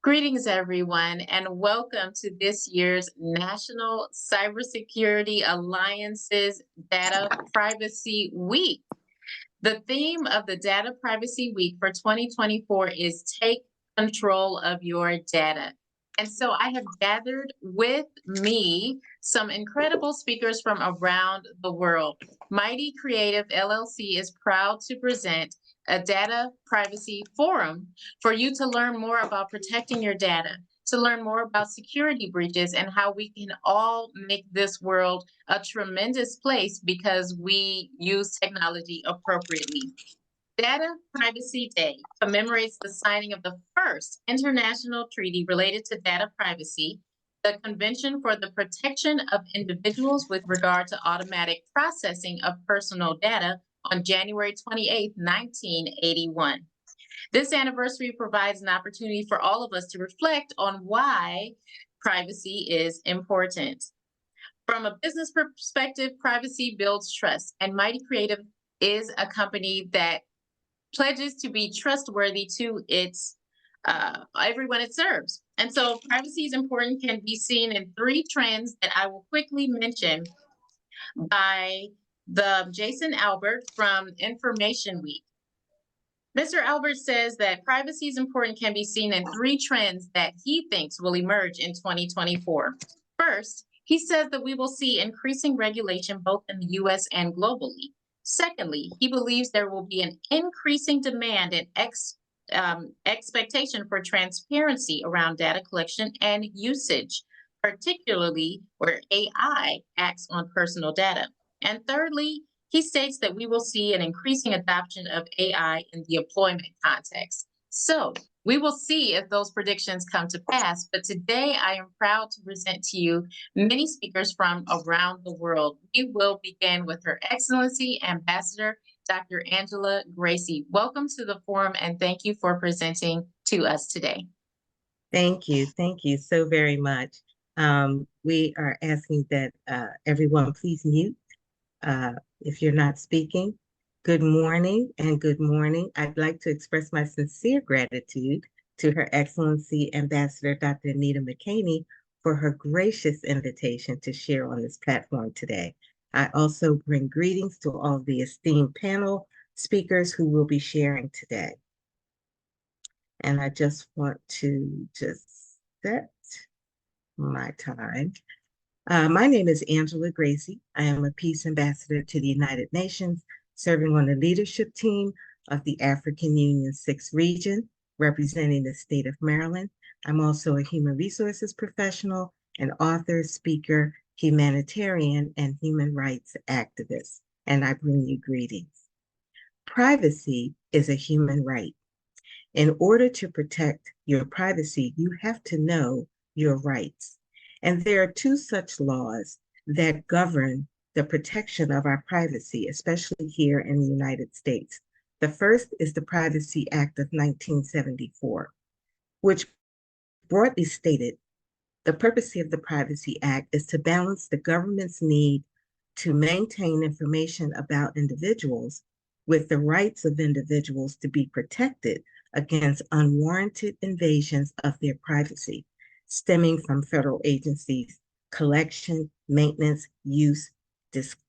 Greetings, everyone, and welcome to this year's National Cybersecurity Alliance's Data Privacy Week. The theme of the Data Privacy Week for 2024 is Take Control of Your Data. And so I have gathered with me some incredible speakers from around the world. mytCreative LLC is proud to present a data privacy forum for you to learn more about protecting your data, to learn more about security breaches and how we can all make this world a tremendous place because we use technology appropriately. Data Privacy Day commemorates the signing of the first international treaty related to data privacy, the Convention for the Protection of Individuals with regard to automatic processing of personal data on January 28, 1981. This anniversary provides an opportunity for all of us to reflect on why privacy is important. From a business perspective, privacy builds trust, and mytCreative is a company that pledges to be trustworthy to its everyone it serves. And so privacy is important can be seen in three trends that I will quickly mention by the Jason Albert from Information Week. Mr. Albert says that privacy is important can be seen in three trends that he thinks will emerge in 2024. First, he says that we will see increasing regulation both in the US and globally. Secondly, he believes there will be an increasing demand and expectation for transparency around data collection and usage, particularly where AI acts on personal data. And thirdly, he states that we will see an increasing adoption of AI in the employment context. So we will see if those predictions come to pass. But today I am proud to present to you many speakers from around the world. We will begin with Her Excellency Ambassador Dr. Angela Gracey. Welcome to the forum and thank you for presenting to us today. Thank you. Thank you so very much. We are asking that everyone please mute if you're not speaking. Good morning and good morning. I'd like to express my sincere gratitude to Her Excellency Ambassador Dr. Anita Mckaney for her gracious invitation to share on this platform today. I also bring greetings to all the esteemed panel speakers who will be sharing today. And I just want to set my time. My name is Angela Gracey. I am a Peace Ambassador to the United Nations, serving on the leadership team of the African Union 6th region, representing the state of Maryland. I'm also a human resources professional, an author, speaker, humanitarian, and human rights activist, and I bring you greetings. Privacy is a human right. In order to protect your privacy, you have to know your rights. And there are two such laws that govern the protection of our privacy, especially here in the United States. The first is the Privacy Act of 1974, which broadly stated, the purpose of the Privacy Act is to balance the government's need to maintain information about individuals with the rights of individuals to be protected against unwarranted invasions of their privacy, stemming from federal agencies' collection, maintenance, use,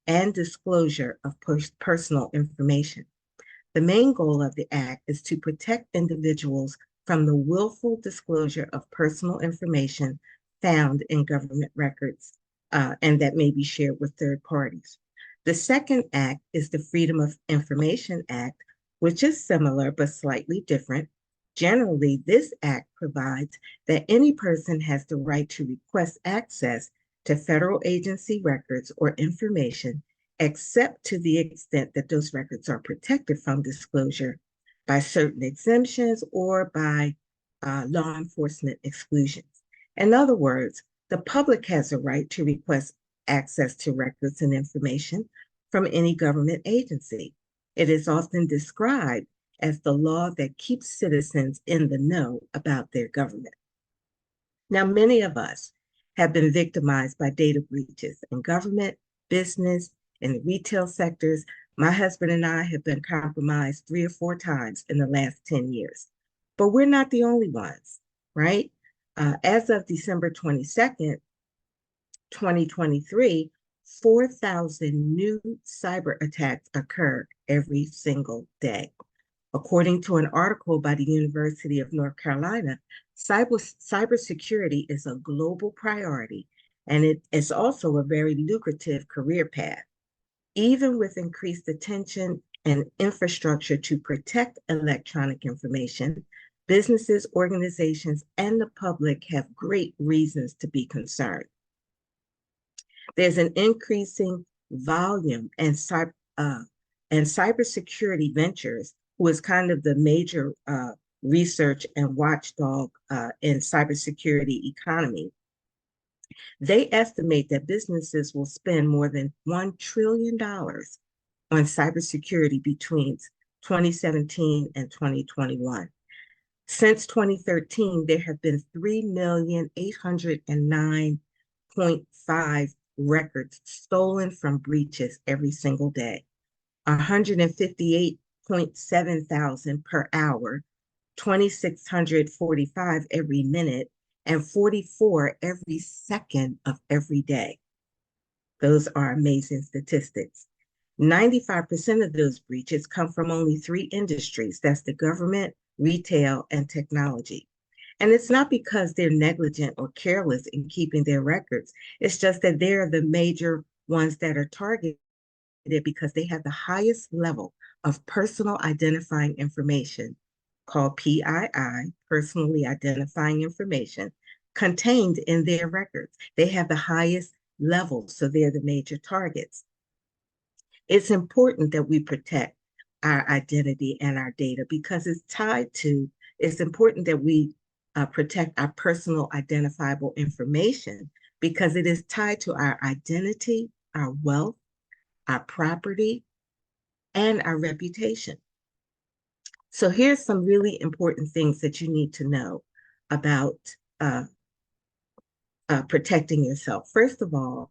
and disclosure of personal information. The main goal of the Act is to protect individuals from the willful disclosure of personal information found in government records and that may be shared with third parties. The second act is the Freedom of Information Act, which is similar but slightly different. Generally, this act provides that any person has the right to request access to federal agency records or information, except to the extent that those records are protected from disclosure by certain exemptions or by law enforcement exclusions. In other words, the public has a right to request access to records and information from any government agency. It is often described as the law that keeps citizens in the know about their government. Now, many of us have been victimized by data breaches in government, business, in the retail sectors. My husband and I have been compromised 3 or 4 times in the last 10 years. But we're not the only ones. right? As of December 22nd, 2023, 4,000 new cyber attacks occur every single day. According to an article by the University of North Carolina, cybersecurity is a global priority, and it is also a very lucrative career path. Even with increased attention and infrastructure to protect electronic information, businesses, organizations, and the public have great reasons to be concerned. There's an increasing volume and cybersecurity ventures, who is kind of the major research and watchdog in cybersecurity economy. They estimate that businesses will spend more than $1 trillion on cybersecurity between 2017 and 2021. Since 2013, there have been 3,809.5 records stolen from breaches every single day, 158.7 thousand per hour, 2,645 every minute, and 44 every second of every day. Those are amazing statistics. 95% of those breaches come from only three industries. That's the government, retail, and technology. And it's not because they're negligent or careless in keeping their records. It's just that they're the major ones that are targeted because they have the highest level of personal identifying information, called PII, personally identifying information, contained in their records. They have the highest level, so they're the major targets. It's important that we protect our identity and our data because it's important that we protect our personal identifiable information because it is tied to our identity, our wealth, our property, and our reputation. So here's some really important things that you need to know about protecting yourself. First of all,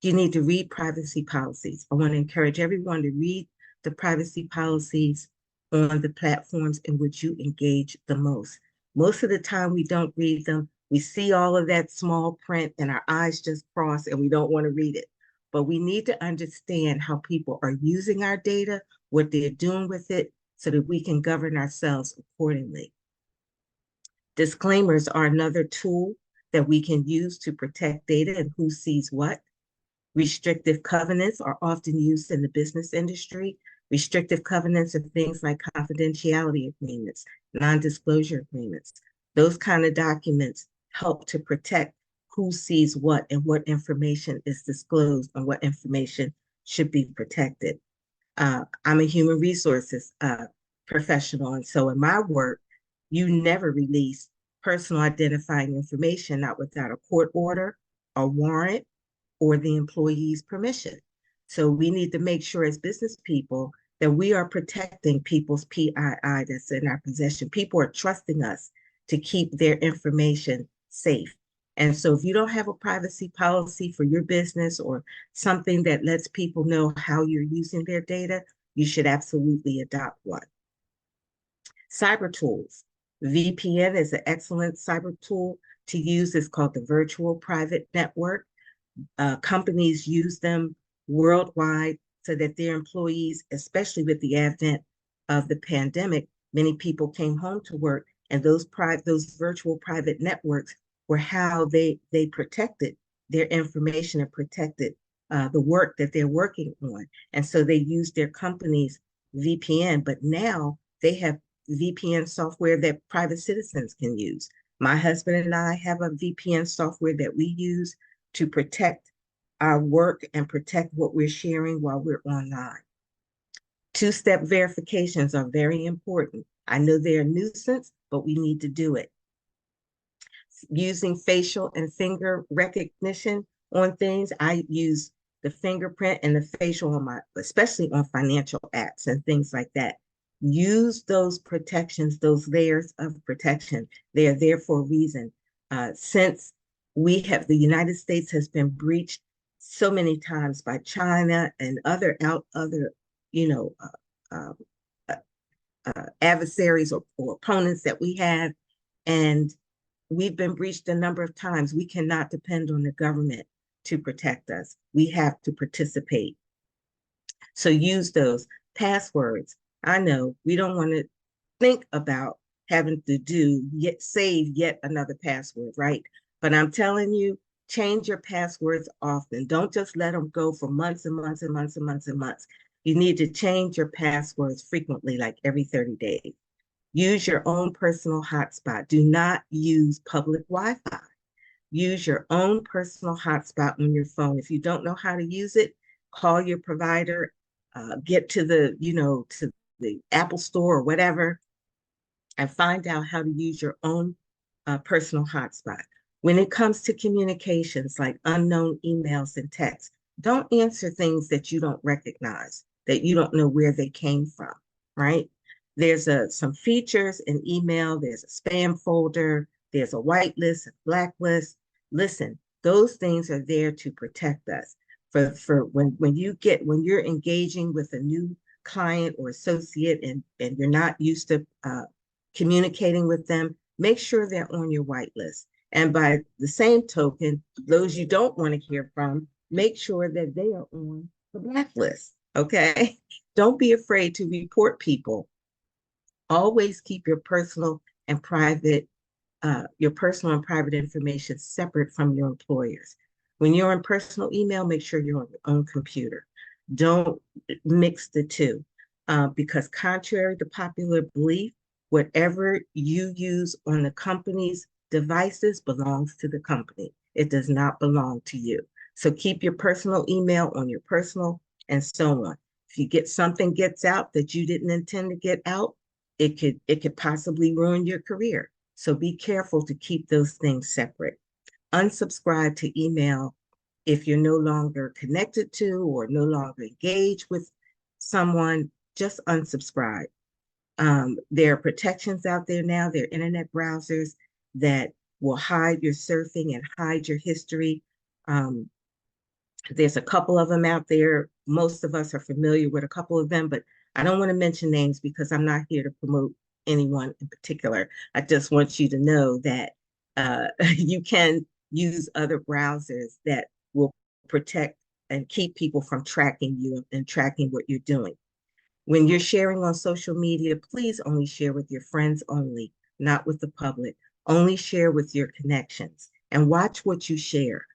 you need to read privacy policies. I want to encourage everyone to read the privacy policies on the platforms in which you engage the most. Most of the time we don't read them. We see all of that small print and our eyes just cross and we don't want to read it. But we need to understand how people are using our data, what they're doing with it, so that we can govern ourselves accordingly. Disclaimers are another tool that we can use to protect data and who sees what. Restrictive covenants are often used in the business industry. Restrictive covenants are things like confidentiality agreements, non-disclosure agreements. Those kind of documents help to protect who sees what and what information is disclosed and what information should be protected. I'm a human resources professional, and so in my work, you never release personal identifying information, not without a court order, a warrant, or the employee's permission. So we need to make sure as business people that we are protecting people's PII that's in our possession. People are trusting us to keep their information safe. And so if you don't have a privacy policy for your business or something that lets people know how you're using their data, you should absolutely adopt one. Cyber tools. VPN is an excellent cyber tool to use. It's called the Virtual Private Network. Companies use them worldwide so that their employees, especially with the advent of the pandemic, many people came home to work, and those virtual private networks were how they protected their information and protected the work that they're working on. And so they used their company's VPN, but now they have VPN software that private citizens can use. My husband and I have a VPN software that we use to protect our work and protect what we're sharing while we're online. Two-step verifications are very important. I know they're a nuisance, but we need to do it. Using facial and finger recognition on things, I use the fingerprint and the facial on especially on financial apps and things like that. Use those protections, those layers of protection. They are there for a reason. Since the United States has been breached so many times by China and other adversaries or opponents that we have, and we've been breached a number of times. We cannot depend on the government to protect us. We have to participate. So use those passwords. I know we don't want to think about having to save yet another password, right? But I'm telling you, change your passwords often. Don't just let them go for months and months and months and months and months. You need to change your passwords frequently, like every 30 days. Use your own personal hotspot. Do not use public Wi-Fi. Use your own personal hotspot on your phone. If you don't know how to use it, call your provider, get to to the Apple store or whatever, and find out how to use your own personal hotspot. When it comes to communications like unknown emails and texts, don't answer things that you don't recognize, that you don't know where they came from, right? There's some features in email. There's a spam folder. There's a whitelist, a blacklist. Listen, those things are there to protect us. For when you're engaging with a new client or associate and you're not used to communicating with them, make sure they're on your whitelist. And by the same token, those you don't want to hear from, make sure that they are on the blacklist. Okay. Don't be afraid to report people. Always keep your personal and private information separate from your employers. When you're in personal email, make sure you're on your own computer. Don't mix the two, because contrary to popular belief, whatever you use on the company's devices belongs to the company. It does not belong to you. So keep your personal email on your personal and so on. If you get something gets out that you didn't intend to get out, it could possibly ruin your career. So be careful to keep those things separate. Unsubscribe to email if you're no longer connected to or no longer engaged with someone. Just unsubscribe. There are protections out there now. There are internet browsers that will hide your surfing and hide your history. There's a couple of them out there. Most of us are familiar with a couple of them, but I don't want to mention names because I'm not here to promote anyone in particular. I just want you to know that you can use other browsers that will protect and keep people from tracking you and tracking what you're doing. When you're sharing on social media, please only share with your friends only, not with the public. Only share with your connections and watch what you share.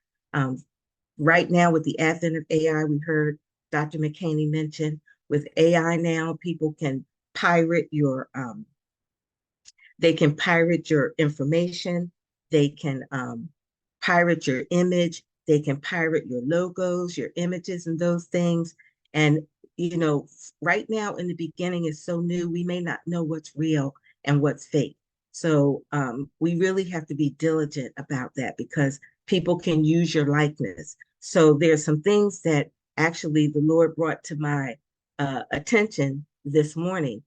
Right now, with the advent of AI, we heard Dr. Mckaney mention, with AI now, people can pirate your information. They can pirate your image. They can pirate your logos, your images, and those things. And right now in the beginning is so new, we may not know what's real and what's fake. So we really have to be diligent about that because people can use your likeness. So there's some things that actually the Lord brought to my attention this morning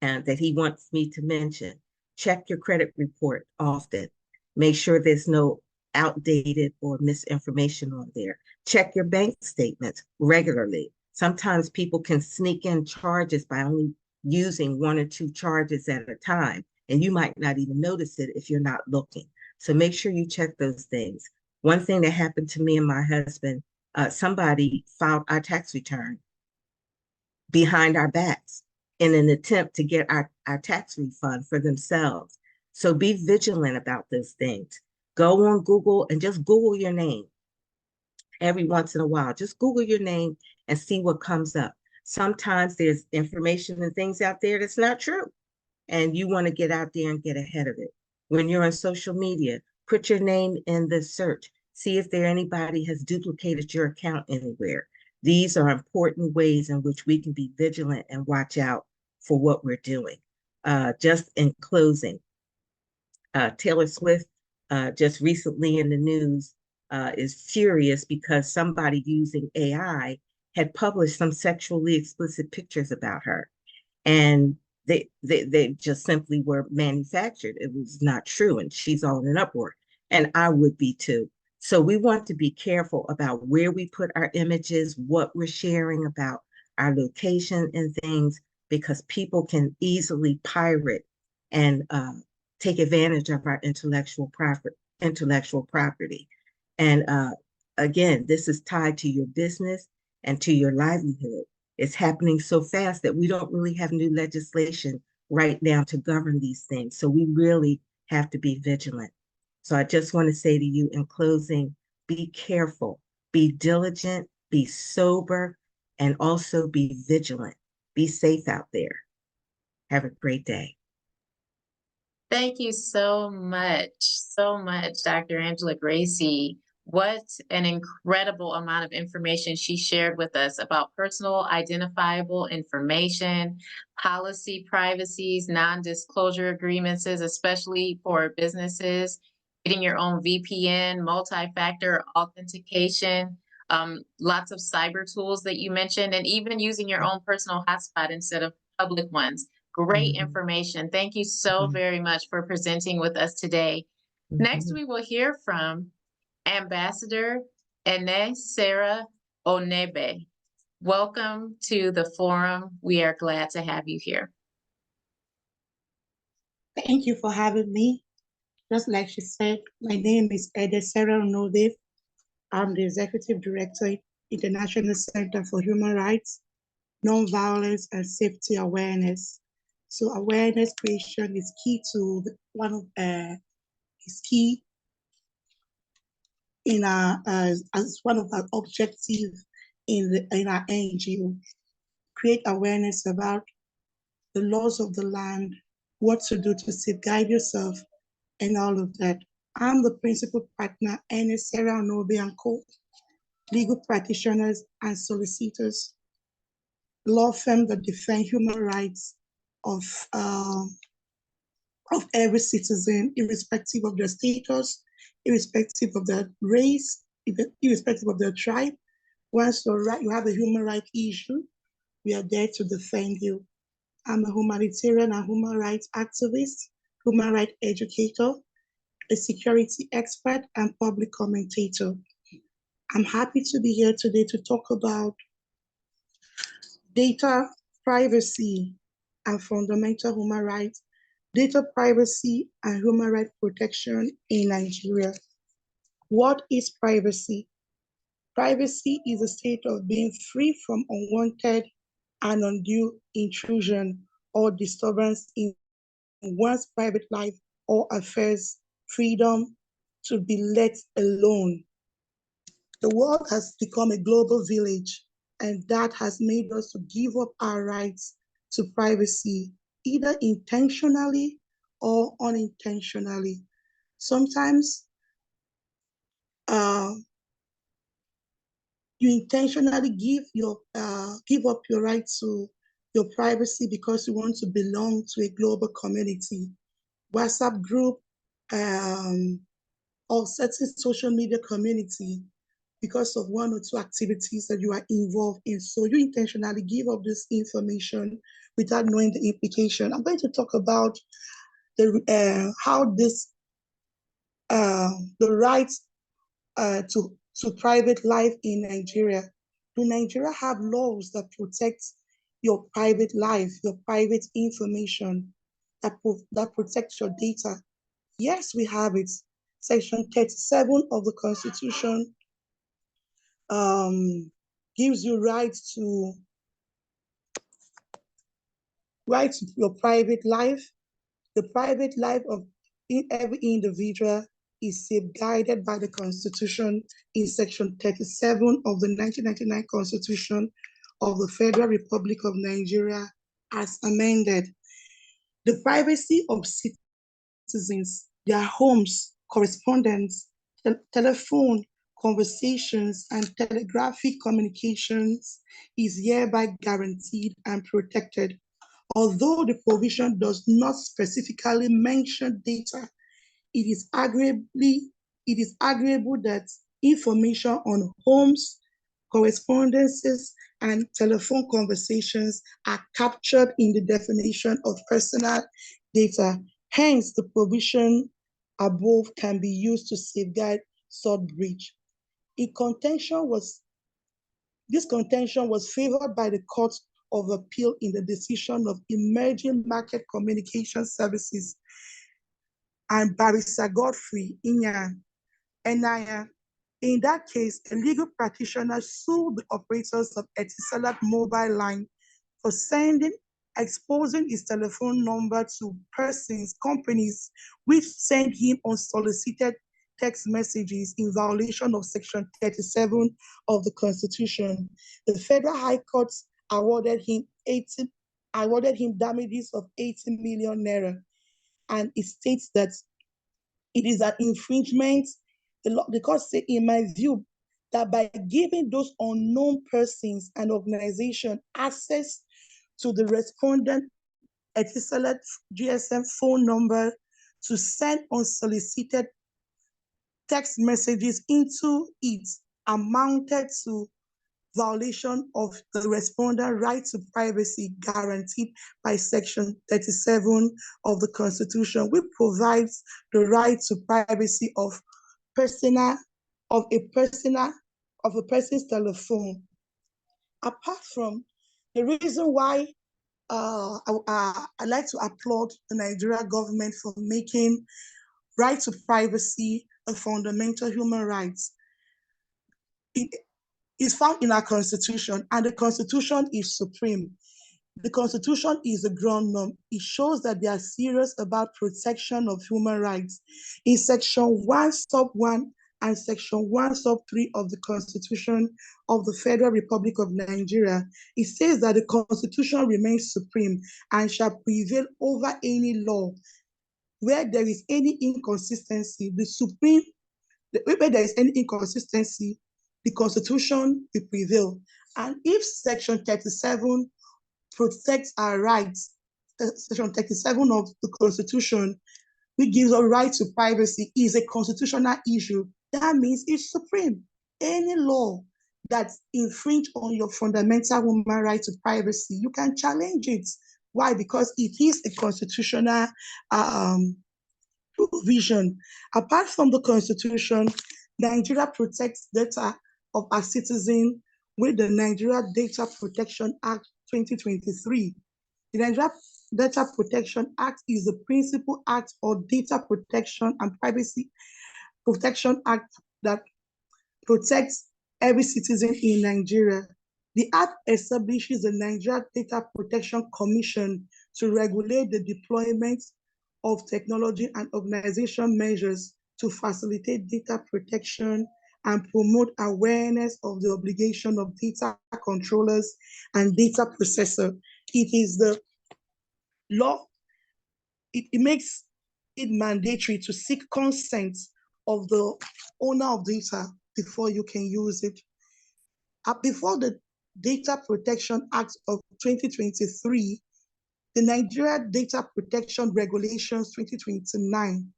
and that he wants me to mention. Check your credit report often. Make sure there's no outdated or misinformation on there. Check your bank statements regularly. Sometimes people can sneak in charges by only using one or two charges at a time, and you might not even notice it if you're not looking. So make sure you check those things. One thing that happened to me and my husband, somebody filed our tax return behind our backs in an attempt to get our tax refund for themselves. So be vigilant about those things. Go on Google and just Google your name every once in a while. Just Google your name and see what comes up. Sometimes there's information and things out there that's not true, and you want to get out there and get ahead of it. When you're on social media, put your name in the search. See if anybody has duplicated your account anywhere. These are important ways in which we can be vigilant and watch out for what we're doing. Just in closing, Taylor Swift just recently in the news is furious because somebody using AI had published some sexually explicit pictures about her. And they just simply were manufactured. It was not true. And she's all in an uproar. And I would be too. So we want to be careful about where we put our images, what we're sharing about our location and things, because people can easily pirate and take advantage of our intellectual property. And again, this is tied to your business and to your livelihood. It's happening so fast that we don't really have new legislation right now to govern these things. So we really have to be vigilant. So I just want to say to you in closing, be careful, be diligent, be sober, and also be vigilant. Be safe out there. Have a great day. Thank you so much, Dr. Angela Gracey. What an incredible amount of information she shared with us about personal identifiable information, policy privacies, non-disclosure agreements, especially for businesses, getting your own VPN, multi-factor authentication, lots of cyber tools that you mentioned, and even using your own personal hotspot instead of public ones. Great information. Thank you so very much for presenting with us today. Next, we will hear from Ambassador Ene Sarah Onebe. Welcome to the forum. We are glad to have you here. Thank you for having me. Just like she said, my name is Ede Sarah Onebe. I'm the Executive Director, International Center for Human Rights, Nonviolence, and Safety Awareness. So awareness creation is key to is key in our as one of our objectives in our NGO. Create awareness about the laws of the land, what to do to safeguard yourself, and all of that. I'm the principal partner, Ene Sarah Onebe and Co., legal practitioners and solicitors, law firm that defend human rights of every citizen, irrespective of their status, irrespective of their race, irrespective of their tribe. Once you have a human rights issue, we are there to defend you. I'm a humanitarian and human rights activist, human rights educator, a security expert, and public commentator. I'm happy to be here today to talk about data privacy and fundamental human rights, data privacy and human rights protection in Nigeria. What is privacy? Privacy is a state of being free from unwanted and undue intrusion or disturbance in one's private life or affairs, freedom to be let alone. The world has become a global village, and that has made us to give up our rights to privacy, either intentionally or unintentionally. Sometimes you intentionally give up your right to your privacy because you want to belong to a global community, WhatsApp group, or certain social media community, because of one or two activities that you are involved in. So you intentionally give up this information without knowing the implication. I'm going to talk about how this the rights to private life in Nigeria. Do Nigeria have laws that protect your private life, your private information, that protects your data? Yes, we have it. Section 37 of the Constitution gives you rights to your private life. The private life of every individual is safeguarded by the Constitution in Section 37 of the 1999 Constitution of the Federal Republic of Nigeria as amended. The privacy of citizens, their homes, correspondence, telephone conversations, and telegraphic communications is hereby guaranteed and protected. Although the provision does not specifically mention data, it is arguable that information on homes, correspondences, and telephone conversations are captured in the definition of personal data. Hence, the provision above can be used to safeguard such breach. This contention was favored by the Court of Appeal in the decision of Emerging Market Communication Services and Barrister Godfrey Enaya. In that case, a legal practitioner sued the operators of Etisalat mobile line for exposing his telephone number to persons, companies, which sent him unsolicited text messages in violation of Section 37 of the Constitution. The Federal High Court awarded him damages of 80 million naira, and it states that it is an infringement. The court say, in my view, that by giving those unknown persons and organizations access to the respondent Etisalat GSM phone number to send unsolicited text messages into it amounted to violation of the respondent right to privacy guaranteed by Section 37 of the Constitution, which provides the right to privacy of a person's telephone. Apart from the reason why I like to applaud the Nigerian government for making right to privacy a fundamental human right. It is found in our Constitution, and the Constitution is supreme. The Constitution is a ground norm. It shows that they are serious about protection of human rights. In Section 1, Sub 1 and Section 1, Sub 3 of the Constitution of the Federal Republic of Nigeria, it says that the Constitution remains supreme and shall prevail over any law. Where there is any inconsistency, where there is any inconsistency, the Constitution will prevail. And if Section 37 protects our rights, Section 37 of the Constitution, which gives a right to privacy, is a constitutional issue, that means it's supreme. Any law that infringes on your fundamental human right to privacy, you can challenge it. Why? Because it is a constitutional provision. Apart from the Constitution, Nigeria protects data of our citizens with the Nigeria Data Protection Act 2023. The Nigeria Data Protection Act is the principal act of data protection and privacy protection act that protects every citizen in Nigeria. The act establishes the Nigeria Data Protection Commission to regulate the deployment of technology and organization measures to facilitate data protection and promote awareness of the obligation of data controllers and data processors. It is the law, it makes it mandatory to seek consent of the owner of data before you can use it. Before the Data Protection Act of 2023, the Nigeria Data Protection Regulations 2029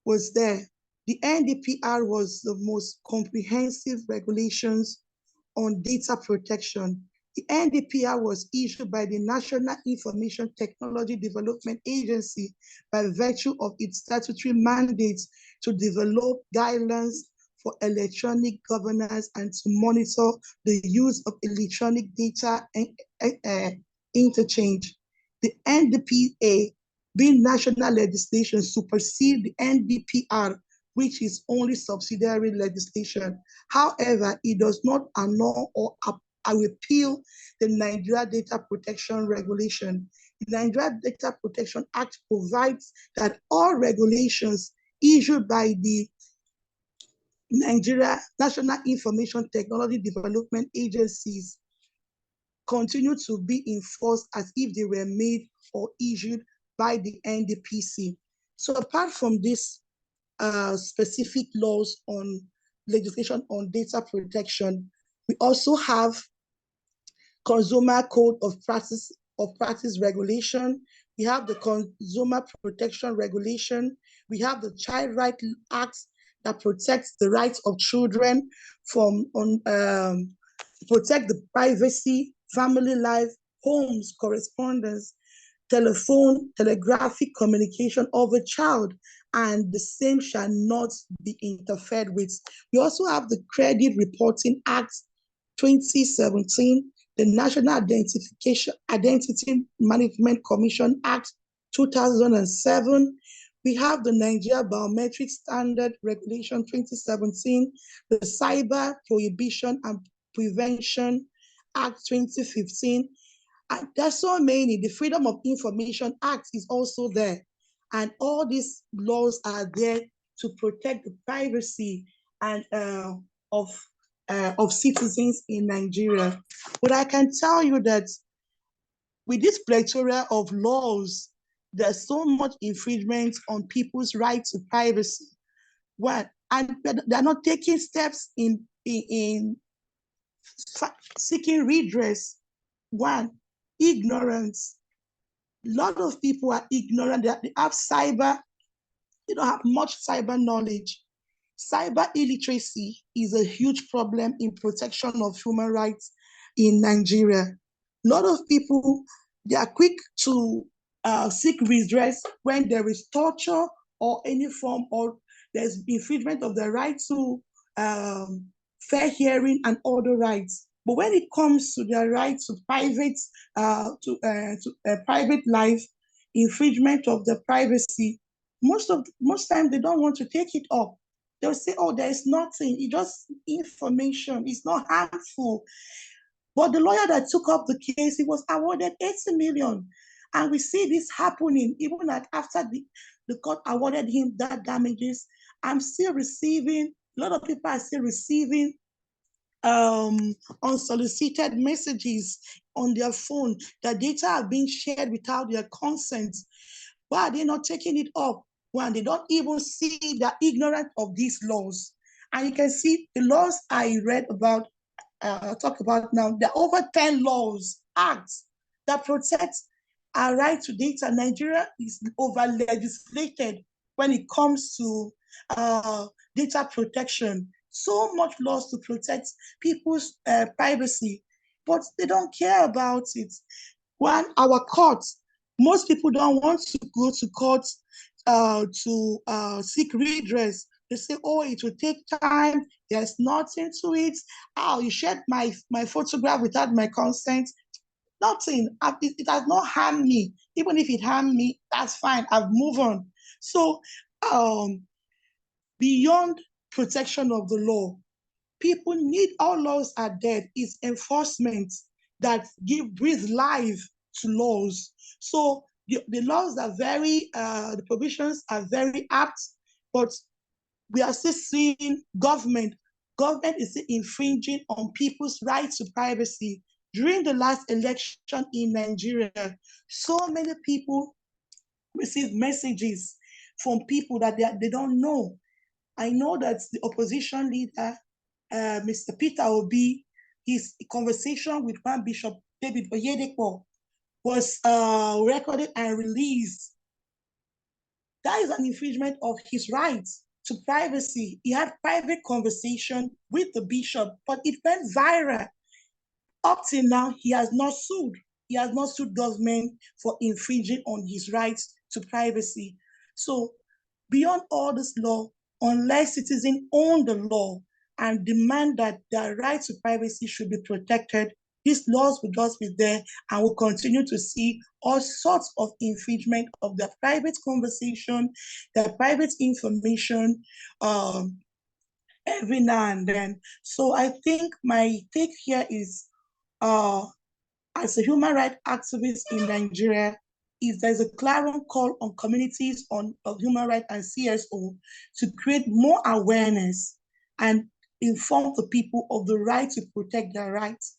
was there. The NDPR was the most comprehensive regulations on data protection. The NDPR was issued by the National Information Technology Development Agency by virtue of its statutory mandates to develop guidelines for electronic governance and to monitor the use of electronic data interchange. The NDPA, being national legislation, supersedes the NDPR, which is only subsidiary legislation. However, it does not annul or repeal the Nigeria Data Protection Regulation. The Nigeria Data Protection Act provides that all regulations issued by the Nigeria National Information Technology Development Agencies continue to be enforced as if they were made or issued by the NDPC. So apart from this specific laws on legislation on data protection, we also have Consumer Code of Practice Regulation. We have the Consumer Protection Regulation. We have the Child Rights Act that protects the rights of children from protect the privacy, family life, homes, correspondence, telephone, telegraphic communication of a child, and the same shall not be interfered with. We also have the Credit Reporting Act 2017, the National Identity Management Commission Act 2007. We have the Nigeria Biometric Standard Regulation 2017, the Cyber Prohibition and Prevention Act 2015. And there's so many. The Freedom of Information Act is also there. And all these laws are there to protect the privacy and of citizens in Nigeria. But I can tell you that with this plethora of laws, there's so much infringement on people's right to privacy. What? And they're not taking steps in seeking redress. One, ignorance. A lot of people are ignorant. They have they don't have much cyber knowledge. Cyber illiteracy is a huge problem in protection of human rights in Nigeria. A lot of people, they are quick to seek redress when there is torture or any form or there's infringement of the right to fair hearing and other rights. But when it comes to their right to private life, infringement of the privacy, most times they don't want to take it up. They'll say, "Oh, there is nothing. It's just information. It's not harmful." But the lawyer that took up the case, he was awarded 80 million. And we see this happening even after the court awarded him that damages. I'm still receiving, a lot of people are still receiving unsolicited messages on their phone. The data are being shared without their consent. Why are they not taking it up? When they don't even see the ignorant of these laws. And you can see the laws I read about, talk about now, there are over 10 laws, acts that protect our right to data. Nigeria is over-legislated when it comes to data protection. So much laws to protect people's privacy, but they don't care about it. One, our courts, most people don't want to go to court to seek redress. They say, "Oh, it will take time. There's nothing to it. Oh, you shared my photograph without my consent." Nothing. It has not harmed me. Even if it harmed me, that's fine. I've moved on. So beyond protection of the law, people need, all laws are dead. It's enforcement that breathe life to laws. So the laws are very, the provisions are very apt, but we are still seeing government is still infringing on people's right to privacy. During the last election in Nigeria, so many people received messages from people that they don't know. I know that the opposition leader, Mr. Peter Obi, his conversation with one Bishop David Oyedepo was recorded and released. That is an infringement of his rights to privacy. He had private conversation with the bishop, but it went viral. Up till now, he has not sued. He has not sued government for infringing on his rights to privacy. So beyond all this law, unless citizens own the law and demand that their right to privacy should be protected, these laws will just be there and we'll continue to see all sorts of infringement of their private conversation, their private information, every now and then. So I think my take here is, as a human rights activist in Nigeria, is there's a clarion call on communities of human rights and CSO to create more awareness and inform the people of the right to protect their rights.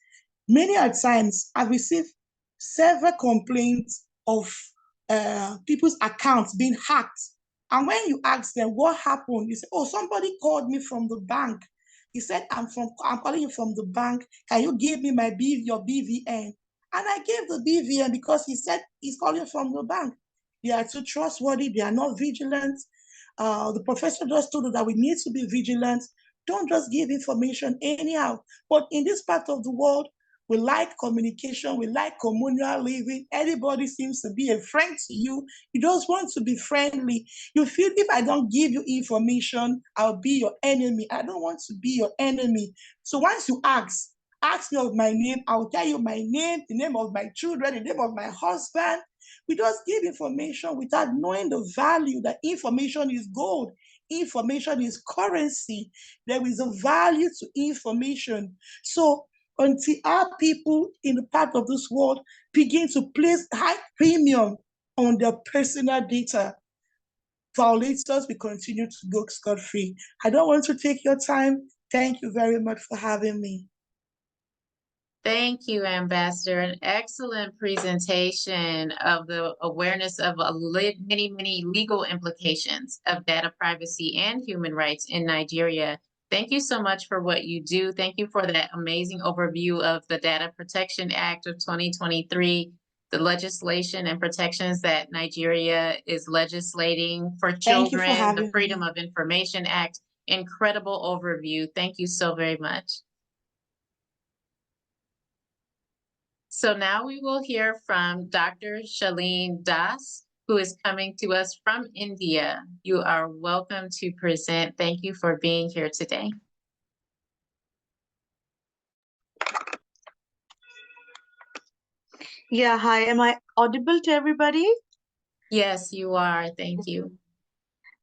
Many a times I've received several complaints of people's accounts being hacked. And when you ask them what happened, you say, "Oh, somebody called me from the bank. He said, I'm calling you from the bank. Can you give me your BVN?" And I gave the BVN because he said he's calling from the bank. They are too trustworthy. They are not vigilant. The professor just told us that we need to be vigilant. Don't just give information anyhow. But in this part of the world, we like communication. We like communal living. Everybody seems to be a friend to you. You just want to be friendly. You feel if I don't give you information, I'll be your enemy. I don't want to be your enemy. So once you ask me of my name, I'll tell you my name, the name of my children, the name of my husband. We just give information without knowing the value that information is gold. Information is currency. There is a value to information. So until our people in the part of this world begin to place high premium on their personal data, violators will continue to go scot-free. I don't want to take your time. Thank you very much for having me. Thank you, Ambassador. An excellent presentation of the awareness of many, many legal implications of data privacy and human rights in Nigeria. Thank you so much for what you do. Thank you for that amazing overview of the Data Protection Act of 2023, the legislation and protections that Nigeria is legislating for Thank you for children, the having Freedom me. of Information Act. Incredible overview. Thank you so very much. So now we will hear from Dr. Shaleen Das, who is coming to us from India. You are welcome to present. Thank you for being here today. Yeah, hi. Am I audible to everybody? Yes, you are. Thank you.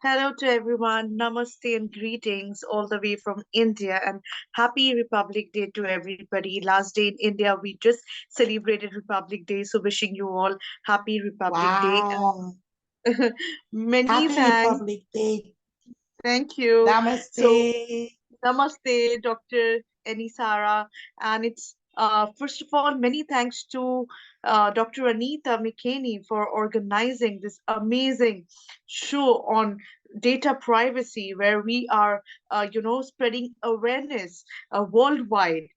Hello to everyone. Namaste and greetings all the way from India, and happy Republic Day to everybody. Last day in India, we just celebrated Republic Day, so wishing you all happy Republic Day. Wow. Many Happy thanks. Republic Day. Thank you. So, Namaste. Namaste, Dr. Anisara. And it's first of all, many thanks to Dr. Anita Mckaney for organizing this amazing show on data privacy, where we are, spreading awareness worldwide,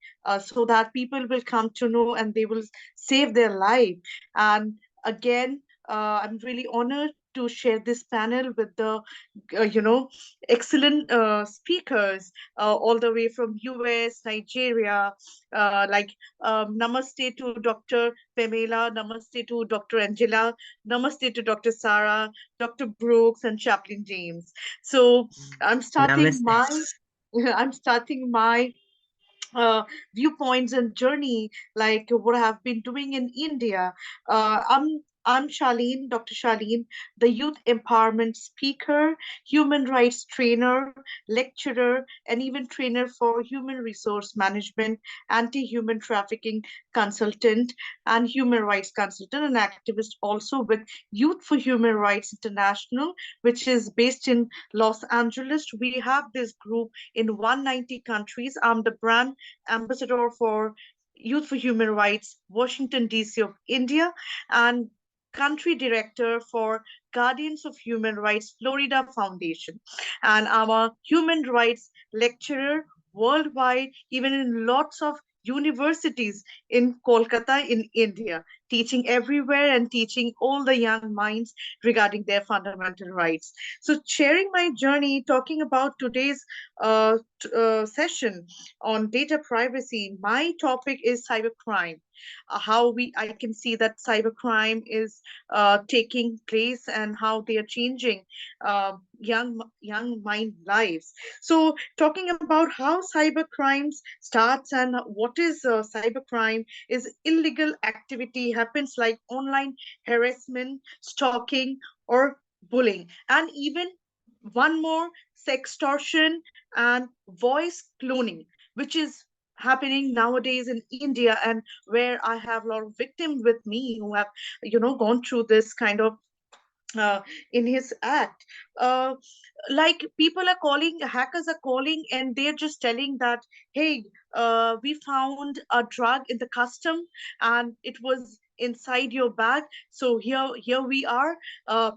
so that people will come to know and they will save their life. And again, I'm really honored to share this panel with the, excellent speakers all the way from US, Nigeria, namaste to Dr. Pamela, namaste to Dr. Angela, namaste to Dr. Sarah, Dr. Brooks, and Chaplain James. So I'm starting Namaste. I'm starting my uh, viewpoints and journey, like what I have been doing in India. I'm Shaleen, Dr. Shaleen, the youth empowerment speaker, human rights trainer, lecturer, and even trainer for human resource management, anti-human trafficking consultant, and human rights consultant and activist also with Youth for Human Rights International, which is based in Los Angeles. We have this group in 190 countries. I'm the brand ambassador for Youth for Human Rights, Washington, D.C. of India, and country director for Guardians of Human Rights, Florida Foundation. And I'm a human rights lecturer worldwide, even in lots of universities in Kolkata, in India, teaching everywhere and teaching all the young minds regarding their fundamental rights. So sharing my journey, talking about today's session on data privacy, my topic is cybercrime. How I can see that cybercrime is taking place and how they are changing young mind lives. So talking about how cyber crimes starts and what is cybercrime is illegal activity happens like online harassment, stalking, or bullying, and even one more, sextortion and voice cloning, which is happening nowadays in India, and where I have a lot of victims with me who have, gone through this kind of uh, in his act. Uh, like people are calling, hackers are calling, and they're just telling that, hey, we found a drug in the custom, and it was inside your bag. So here we are.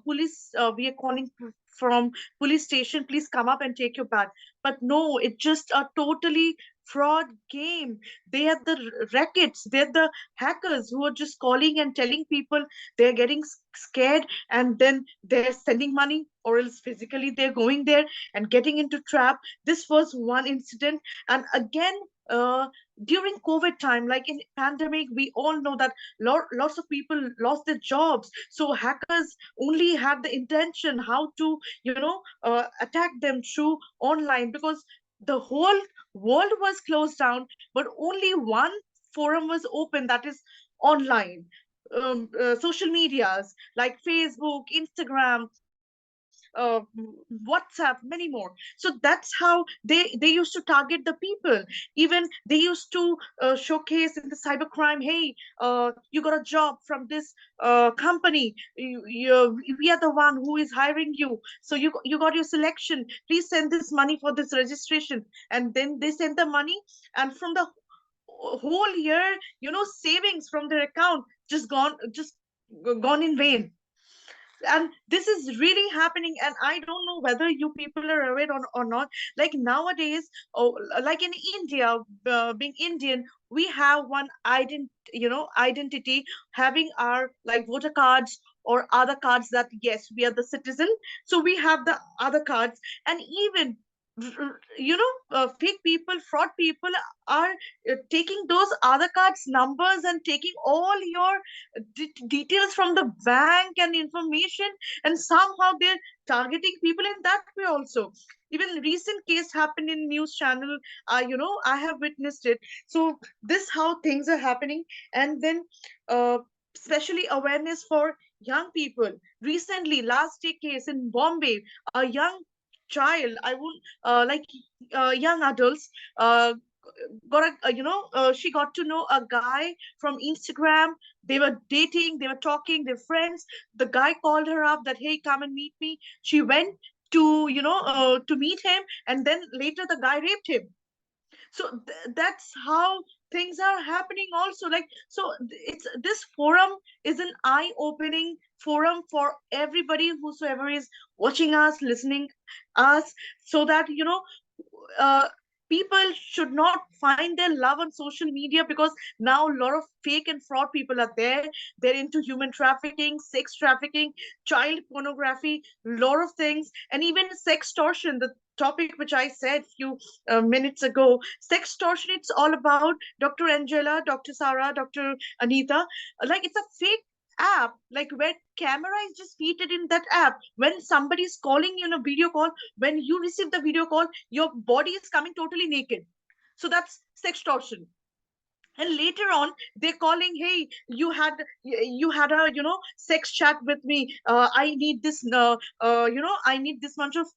Police, we are calling from police station. Please come up and take your bag. But no, it's just a totally fraud game. They are the rackets. They're the hackers who are just calling and telling people they're getting scared, and then they're sending money, or else physically they're going there and getting into trap. This was one incident. And again, uh, during COVID time, like in pandemic, we all know that lots of people lost their jobs. So hackers only had the intention how to, attack them through online, because the whole world was closed down, but only one forum was open, that is online. social medias like Facebook, Instagram, WhatsApp, many more. So that's how they used to target the people. Even they used to showcase in the cybercrime, hey, you got a job from this company. We are the one who is hiring you. So you got your selection. Please send this money for this registration. And then they send the money, and from the whole year, savings from their account just gone in vain. And this is really happening, and I don't know whether you people are aware or not. Like nowadays, oh, like in India, being Indian, we have one identity, having our like voter cards or other cards, that yes, we are the citizen. So we have the other cards. And even fake people, fraud people are taking those other cards numbers and taking all your details from the bank and information, and somehow they're targeting people in that way also. Even recent case happened in news channel, I have witnessed it. So this how things are happening. And then uh, especially awareness for young people. Recently, last day case in Bombay, a young child, I won't like young adults, got a she got to know a guy from Instagram. They were dating, they were talking, they're friends. The guy called her up that, hey, come and meet me. She went to to meet him, and then later the guy raped him. So that's how things are happening also. Like, so it's this forum is an eye opening forum for everybody whosoever is watching us, listening us, so that uh, people should not find their love on social media, because now a lot of fake and fraud people are there. They're into human trafficking, sex trafficking, child pornography, lot of things, and even sextortion, the topic which I said few minutes ago. Sextortion, it's all about Dr. Angela, Dr. Sarah, Dr. Anita. Like, it's a fake app, like where camera is just featured in that app. When somebody is calling you in a video call, when you receive the video call, your body is coming totally naked. So that's sextortion. And later on, they're calling, hey, you had a sex chat with me. I need this I need this much of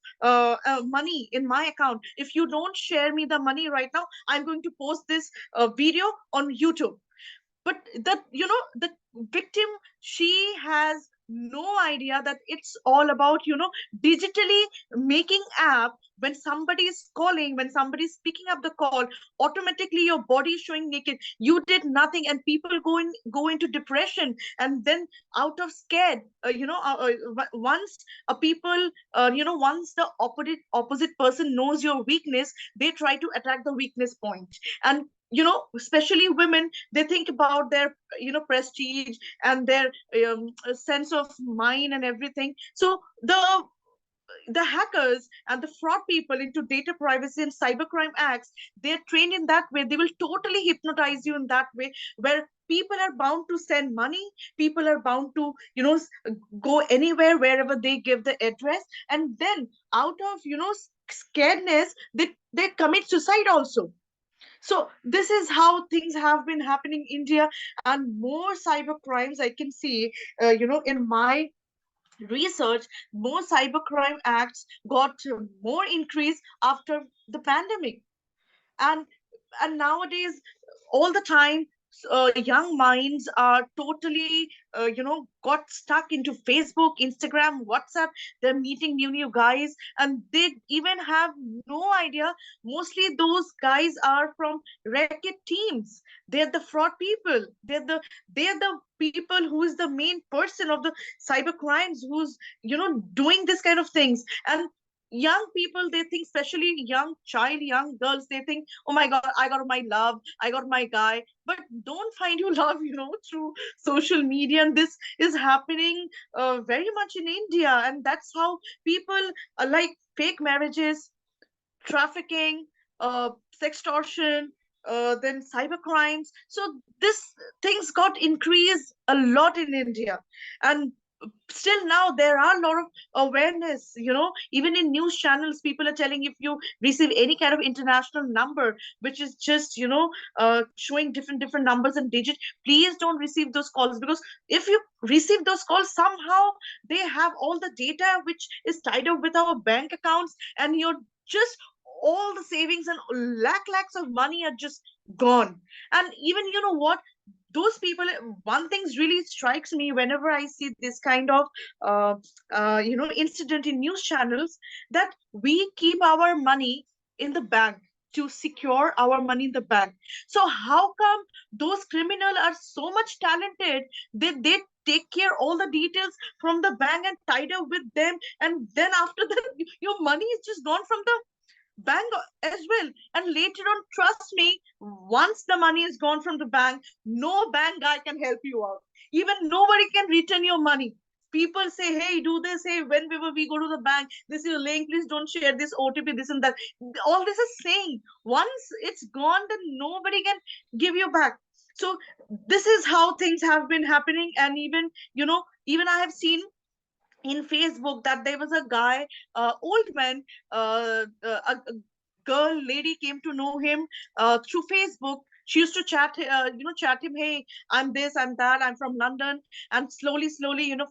money in my account. If you don't share me the money right now, I'm going to post this video on YouTube. But the victim, she has no idea that it's all about digitally making app. When somebody is calling, when somebody is picking up the call, automatically your body is showing naked. You did nothing, and people go into depression. And then out of scared, once a people once the opposite person knows your weakness, they try to attack the weakness point. And especially women, they think about their prestige and their sense of mind and everything. So the hackers and the fraud people into data privacy and cybercrime acts, they're trained in that way. They will totally hypnotize you in that way, where people are bound to send money, people are bound to go anywhere wherever they give the address. And then out of scaredness, they commit suicide also. So this is how things have been happening in India. And more cyber crimes I can see, in my research, more cybercrime acts got more increase after the pandemic. and and nowadays, all the time, young minds are totally got stuck into Facebook, Instagram, WhatsApp. They're meeting new guys, and they even have no idea. Mostly those guys are from racket teams. They're the fraud people. They're the people who is the main person of the cyber crimes, who's doing this kind of things. And young people, they think, especially young girls, they think, oh my god, I got my love, I got my guy. But don't find your love through social media. And this is happening very much in India. And that's how people like fake marriages, trafficking, sextortion, then cyber crimes. So this things got increased a lot in India. And still now there are a lot of awareness, even in news channels people are telling, if you receive any kind of international number which is just showing different numbers and digits, please don't receive those calls, because if you receive those calls, somehow they have all the data which is tied up with our bank accounts, and you're just all the savings and lakhs of money are just gone. And even, you know what, those people, one thing really strikes me whenever I see this kind of incident in news channels, that we keep our money in the bank to secure our money in the bank. So how come those criminals are so much talented, they take care all the details from the bank and tied up with them, and then after that your money is just gone from the bank as well. And later on, trust me, once the money is gone from the bank, no bank guy can help you out. Even nobody can return your money. People say, hey, do this. Hey, whenever we go to the bank, this is a link, please don't share this OTP, this and that. All this is saying, once it's gone, then nobody can give you back. So this is how things have been happening. And even, even I have seen in Facebook that there was a guy, old man, a girl, lady came to know him through Facebook. She used to chat him, hey, I'm this, I'm that, I'm from London. And slowly,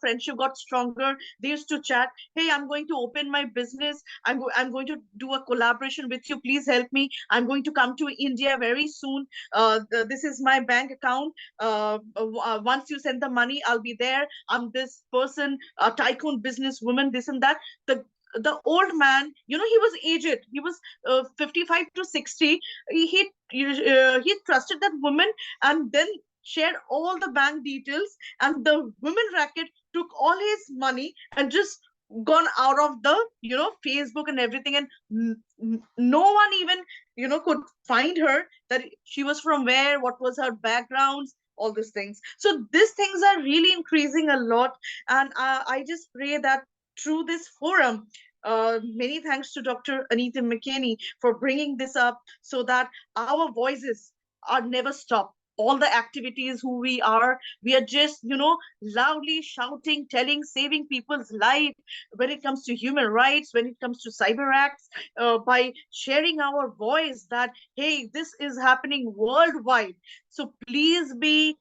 friendship got stronger. They used to chat, hey, I'm going to open my business. I'm going to do a collaboration with you. Please help me. I'm going to come to India very soon. This is my bank account. Once you send the money, I'll be there. I'm this person, a tycoon businesswoman, this and that. The old man, he was aged. He was 55 to 60. He trusted that woman, and then shared all the bank details, and the women racket took all his money and just gone out of the Facebook and everything. And no one even could find her, that she was from where, what was her backgrounds, all these things. So these things are really increasing a lot. And I just pray that through this forum, many thanks to Dr. Anita Mckaney for bringing this up, so that our voices are never stopped. All the activities who we are just loudly shouting, telling, saving people's life when it comes to human rights, when it comes to cyber acts, by sharing our voice that, hey, this is happening worldwide. So please be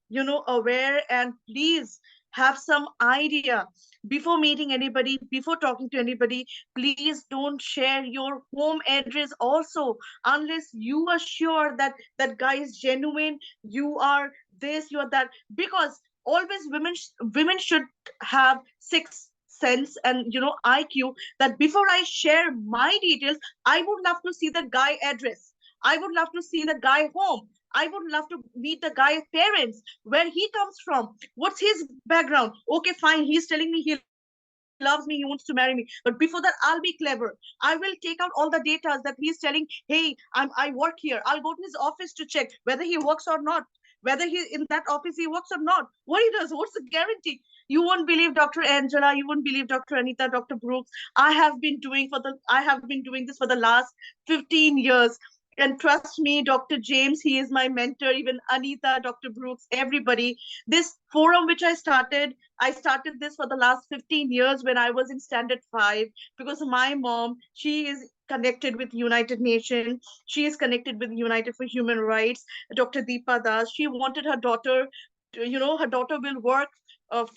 aware, and please have some idea before meeting anybody, before talking to anybody. Please don't share your home address also, unless you are sure that that guy is genuine, you are this, you are that. Because always women should have sixth sense and IQ, that before I share my details, I would love to see the guy address, I would love to see the guy home, I would love to meet the guy's parents, where he comes from, what's his background. Okay, fine, he's telling me he loves me, he wants to marry me. But before that, I'll be clever. I will take out all the data that he's telling, hey, I work here. I'll go to his office to check whether he works or not, whether he in that office he works or not, what he does, what's the guarantee. You won't believe, Dr. Angela, you won't believe, Dr. Anita, Dr. Brooks. I have been doing this for the last 15 years. And trust me, Dr. James, he is my mentor, even Anita, Dr. Brooks, everybody. This forum which I started this for the last 15 years when I was in standard 5, because my mom, she is connected with United Nations. She is connected with United for Human Rights. Dr. Deepa Das, she wanted her daughter, her daughter will work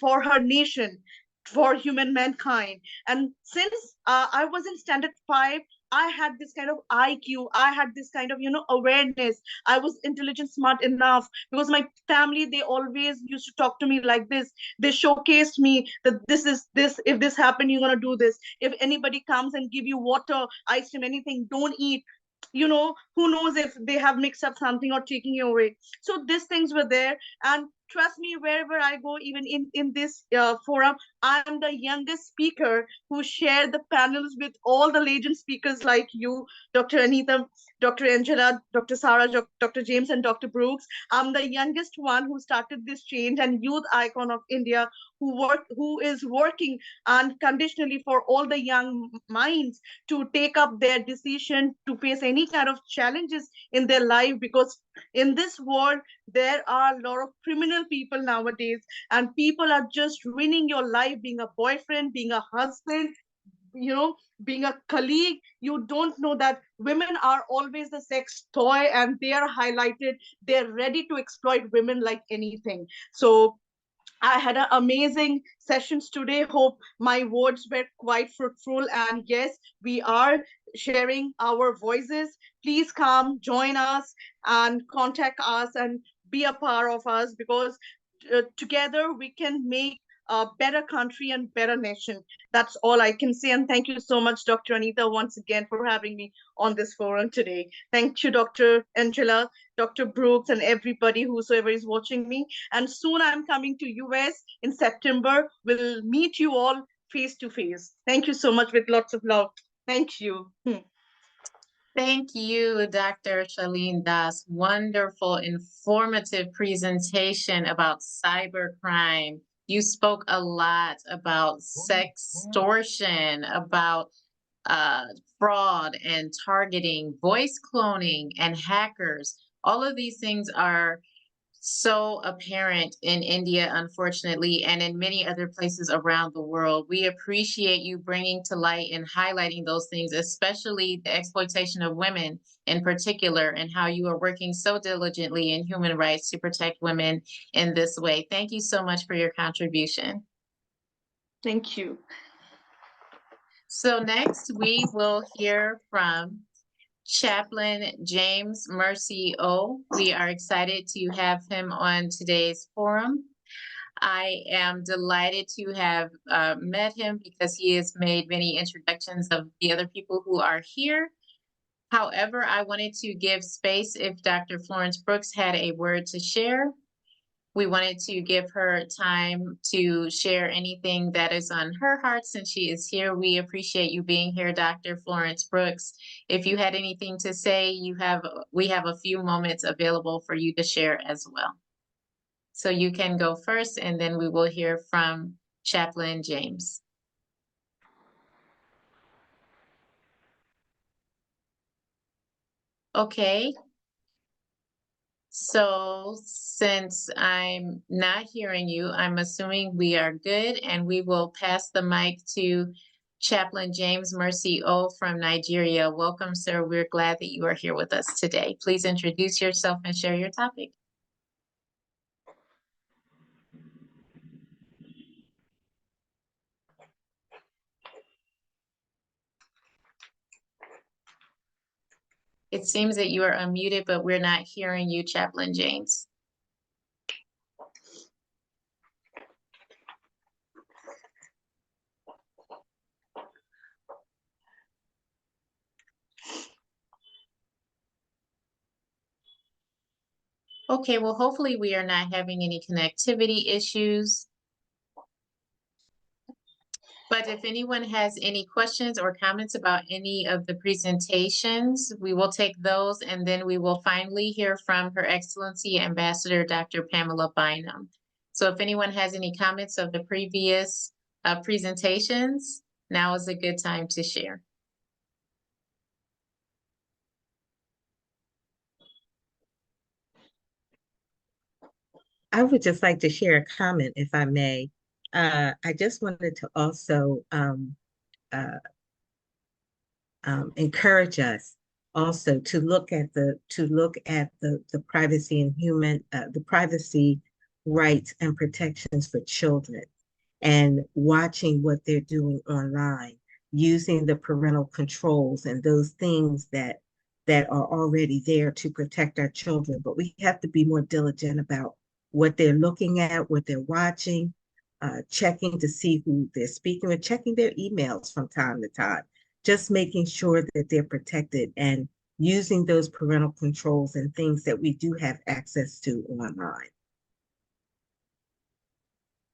for her nation, for human mankind. And since I was in standard 5, I had this kind of IQ, I had this kind of awareness, I was intelligent, smart enough, because my family, they always used to talk to me like this. They showcased me that this is this, if this happened, you're going to do this. If anybody comes and give you water, ice cream, anything, don't eat. Who knows if they have mixed up something or taking you away. So these things were there. And trust me, wherever I go, even in this forum, I'm the youngest speaker who shared the panels with all the legend speakers like you, Dr. Anita, Dr. Angela, Dr. Sarah, Dr. James, and Dr. Brooks. I'm the youngest one who started this change, and youth icon of India, who is working unconditionally for all the young minds to take up their decision to face any kind of challenges in their life, because In this world, there are a lot of criminal people nowadays, and people are just ruining your life, being a boyfriend, being a husband, you know, being a colleague. You don't know that women are always the sex toy, and they are highlighted. They're ready to exploit women like anything. So I had an amazing sessions today. Hope my words were quite fruitful. And yes, we are sharing our voices. Please come, join us, and contact us and be a part of us, because together we can make a better country and better nation. That's all I can say. And thank you so much, Dr. Anita, once again for having me on this forum today. Thank you, Dr. Angela, Dr. Brooks, and everybody whosoever is watching me. And soon I'm coming to US in September. We'll meet you all face to face. Thank you so much, with lots of love. Thank you. Thank you, Dr. Shaleen Das. Wonderful, informative presentation about cybercrime. You spoke a lot about sextortion, about fraud and targeting, voice cloning, and hackers. All of these things are so apparent in India, unfortunately, and in many other places around the world. We appreciate you bringing to light and highlighting those things, especially the exploitation of women in particular, and how you are working so diligently in human rights to protect women in this way. Thank you so much for your contribution. Thank you. So next we will hear from Chaplain James Mercy O. We are excited to have him on today's forum. I am delighted to have met him because he has made many introductions of the other people who are here. However, I wanted to give space if Dr. Florence Brooks had a word to share. We wanted to give her time to share anything that is on her heart since she is here. We appreciate you being here, Dr. Florence Brooks. If you had anything to say, we have a few moments available for you to share as well. So you can go first, and then we will hear from Chaplain James. Okay. So since I'm not hearing you, I'm assuming we are good, and we will pass the mic to Chaplain James Mercy O from Nigeria. Welcome, sir. We're glad that you are here with us today. Please introduce yourself and share your topic. It seems that you are unmuted, but we're not hearing you, Chaplain James. Okay, well, hopefully we are not having any connectivity issues. But if anyone has any questions or comments about any of the presentations, we will take those, and then we will finally hear from Her Excellency Ambassador Dr. Pamela Bynum. So if anyone has any comments of the previous presentations, now is a good time to share. I would just like to share a comment, if I may. I just wanted to also uh, encourage us also to look at the privacy and the privacy rights and protections for children, and watching what they're doing online, using the parental controls and those things that are already there to protect our children. But we have to be more diligent about what they're looking at, what they're watching, checking to see who they're speaking with, checking their emails from time to time, just making sure that they're protected, and using those parental controls and things that we do have access to online.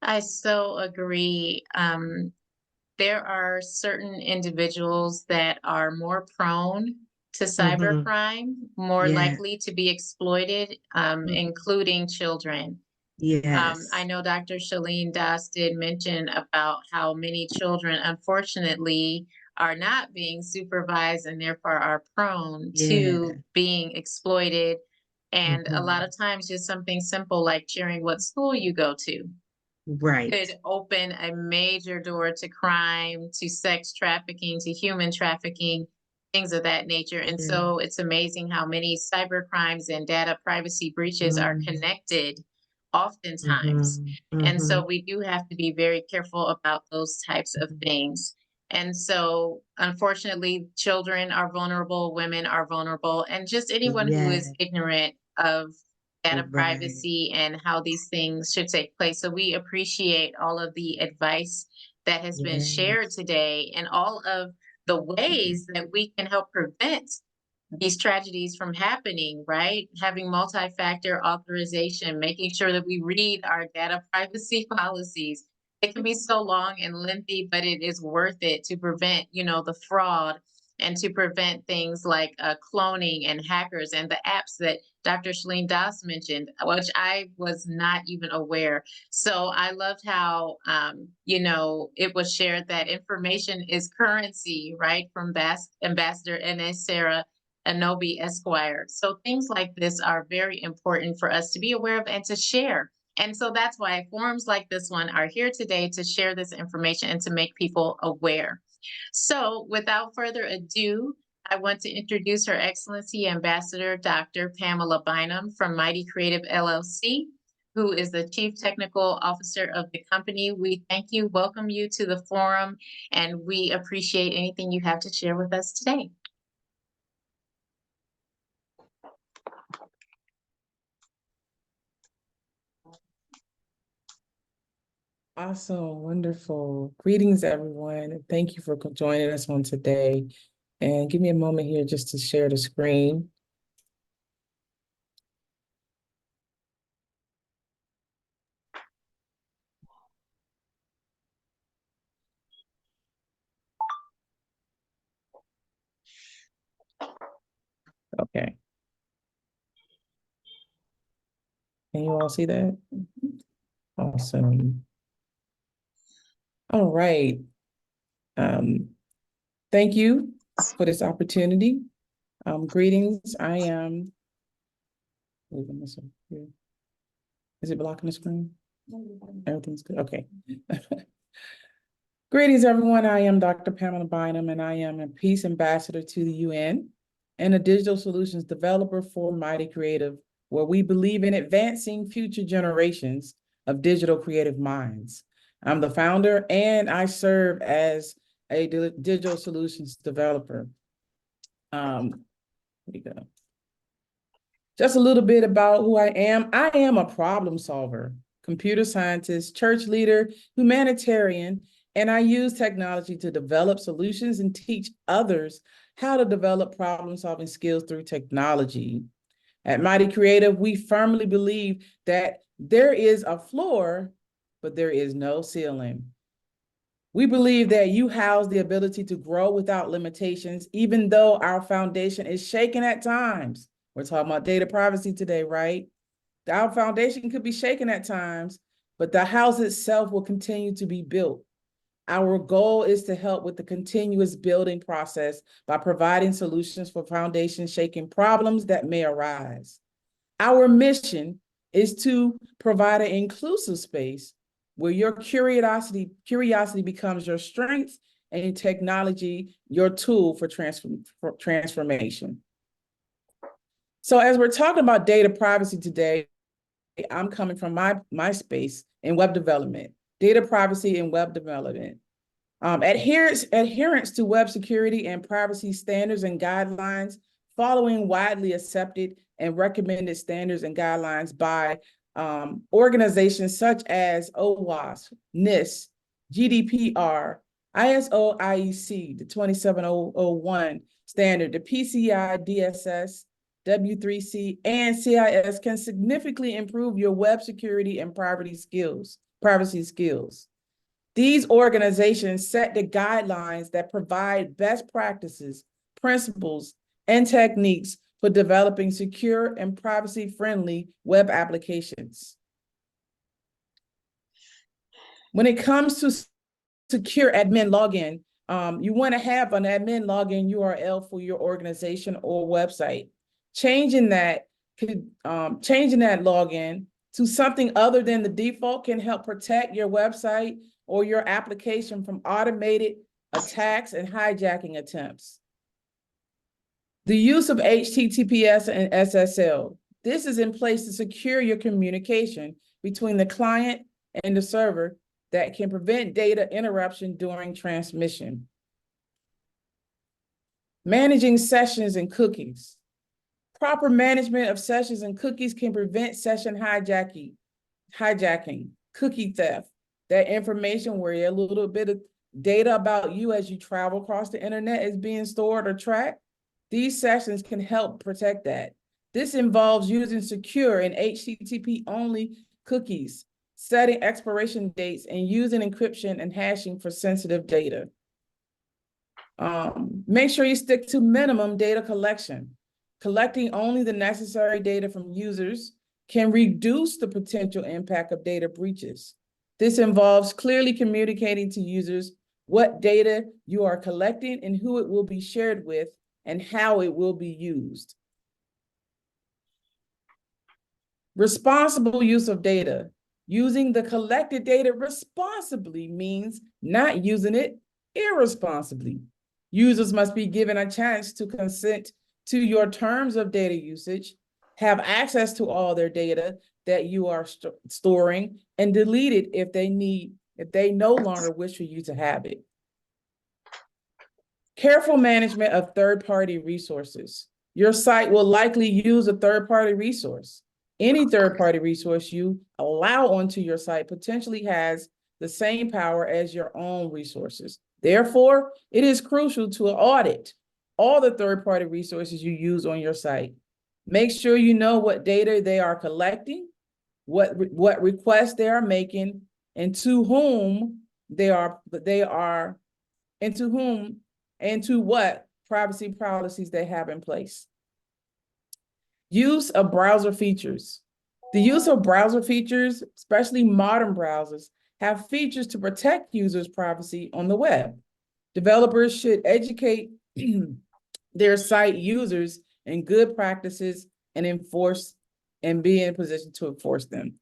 I so agree. There are certain individuals that are more prone to cybercrime, more likely to be exploited, including children. Yes. I know Dr. Shaleen Das did mention about how many children, unfortunately, are not being supervised and therefore are prone to being exploited And a lot of times just something simple like sharing what school you go to Right. could open a major door to crime, to sex trafficking, to human trafficking, things of that nature. And so it's amazing how many cyber crimes and data privacy breaches are connected oftentimes. And so we do have to be very careful about those types of things. And so, unfortunately, children are vulnerable, women are vulnerable, and just anyone who is Yes. ignorant of data Right. privacy and how these things should take place. So we appreciate all of the advice that has been shared Yes. today and all of the ways that we can help prevent these tragedies from happening, right? Having multi-factor authorization, making sure that we read our data privacy policies. It can be so long and lengthy, but it is worth it to prevent, the fraud and to prevent things like cloning and hackers and the apps that Dr. Shaleen Das mentioned, which I was not even aware. So I loved how, it was shared that information is currency, right? From Ambassador N.S. Sarah Unobe Esquire. So things like this are very important for us to be aware of and to share. And so that's why forums like this one are here today to share this information and to make people aware. So without further ado, I want to introduce Her Excellency Ambassador Dr. Pamela Bynum from mytCreative LLC, who is the Chief Technical Officer of the company. We thank you, welcome you to the forum, and we appreciate anything you have to share with us today. Awesome, wonderful. Greetings, everyone. And thank you for joining us on today. And give me a moment here just to share the screen. Okay. Can you all see that? Awesome. All right. Thank you for this opportunity. Greetings. I am. Is it blocking the screen? Everything's good. Okay. Greetings, everyone. I am Dr. Pamela Bynum, and I am a Peace Ambassador to the UN and a digital solutions developer for mytCreative, where we believe in advancing future generations of digital creative minds. I'm the founder, and I serve as a digital solutions developer. Here we go. Just a little bit about who I am. I am a problem solver, computer scientist, church leader, humanitarian, and I use technology to develop solutions and teach others how to develop problem-solving skills through technology. At mytCreative, we firmly believe that there is a floor, but there is no ceiling. We believe that you house the ability to grow without limitations, even though our foundation is shaken at times. We're talking about data privacy today, right? Our foundation could be shaken at times, but the house itself will continue to be built. Our goal is to help with the continuous building process by providing solutions for foundation-shaking problems that may arise. Our mission is to provide an inclusive space where your curiosity becomes your strength and technology your tool for transformation. So as we're talking about data privacy today, I'm coming from my space in web development, data privacy in web development. Adherence to web security and privacy standards and guidelines, following widely accepted and recommended standards and guidelines by organizations such as OWASP, NIST, GDPR, ISO IEC, the 27001 standard, the PCI DSS, W3C, and CIS can significantly improve your web security and privacy skills. These organizations set the guidelines that provide best practices, principles, and techniques for developing secure and privacy-friendly web applications. When it comes to secure admin login, you want to have an admin login URL for your organization or website. Changing that changing that login to something other than the default can help protect your website or your application from automated attacks and hijacking attempts. The use of HTTPS and SSL. This is in place to secure your communication between the client and the server that can prevent data interruption during transmission. Managing sessions and cookies. Proper management of sessions and cookies can prevent session hijacking, cookie theft, that information where a little bit of data about you as you travel across the internet is being stored or tracked. These sessions can help protect that. This involves using secure and HTTP-only cookies, setting expiration dates, and using encryption and hashing for sensitive data. Make sure you stick to minimum data collection. Collecting only the necessary data from users can reduce the potential impact of data breaches. This involves clearly communicating to users what data you are collecting and who it will be shared with and how it will be used. Responsible use of data. Using the collected data responsibly means not using it irresponsibly. Users must be given a chance to consent to your terms of data usage, have access to all their data that you are storing, and delete it if they no longer wish for you to have it. Careful management of third-party resources. Your site will likely use a third-party resource. Any third-party resource you allow onto your site potentially has the same power as your own resources. Therefore, it is crucial to audit all the third-party resources you use on your site. Make sure you know what data they are collecting, what requests they are making, and to whom and to what privacy policies they have in place. Use of browser features. The use of browser features, especially modern browsers, have features to protect users' privacy on the web. Developers should educate their site users in good practices and be in a position to enforce them.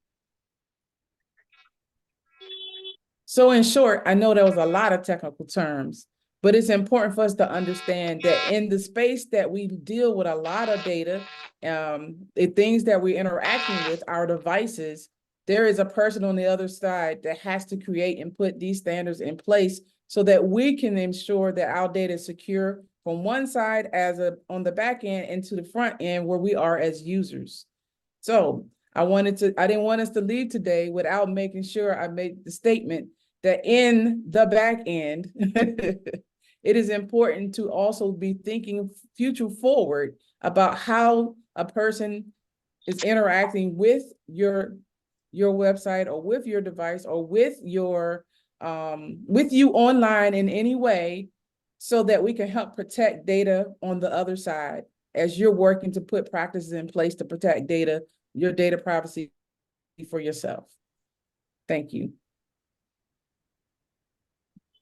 So in short, I know there was a lot of technical terms, but it's important for us to understand that in the space that we deal with a lot of data, the things that we're interacting with, our devices, there is a person on the other side that has to create and put these standards in place so that we can ensure that our data is secure from one side on the back end and to the front end where we are as users. So I didn't want us to leave today without making sure I made the statement that in the back end, it is important to also be thinking future forward about how a person is interacting with your website or with your device or with you online in any way, so that we can help protect data on the other side as you're working to put practices in place to protect data, your data privacy for yourself. Thank you.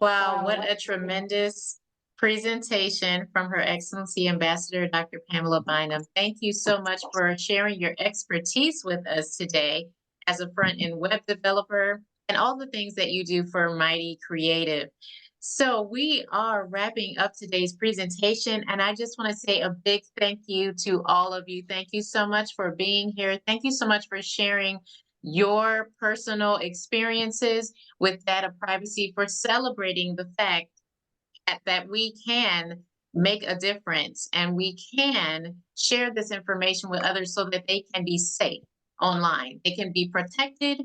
Wow, what a tremendous presentation from Her Excellency Ambassador Dr. Pamela Bynum. Thank you so much for sharing your expertise with us today as a front-end web developer and all the things that you do for mytCreative. So we are wrapping up today's presentation, and I just want to say a big thank you to all of you. Thank you so much for being here. Thank you so much for sharing your personal experiences with data privacy, for celebrating the fact that we can make a difference and we can share this information with others so that they can be safe online. They can be protected,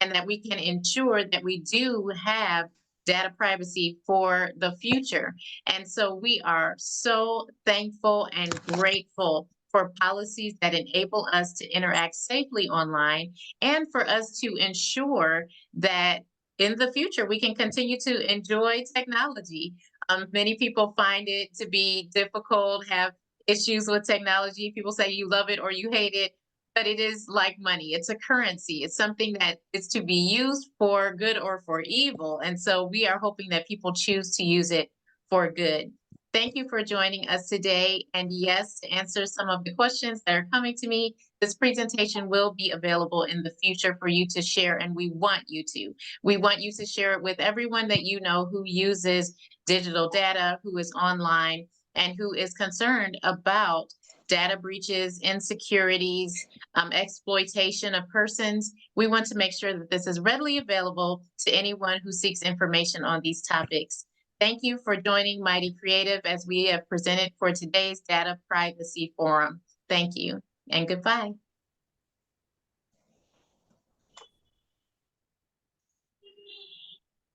and that we can ensure that we do have data privacy for the future. And so we are so thankful and grateful for policies that enable us to interact safely online, and for us to ensure that in the future we can continue to enjoy technology. Many people find it to be difficult, have issues with technology. People say you love it or you hate it, but it is like money. It's a currency. It's something that is to be used for good or for evil. And so we are hoping that people choose to use it for good. Thank you for joining us today. And yes, to answer some of the questions that are coming to me, this presentation will be available in the future for you to share, and we want you to. We want you to share it with everyone that you know who uses digital data, who is online, and who is concerned about data breaches, insecurities, exploitation of persons. We want to make sure that this is readily available to anyone who seeks information on these topics. Thank you for joining mytCreative as we have presented for today's Data Privacy Forum. Thank you and goodbye.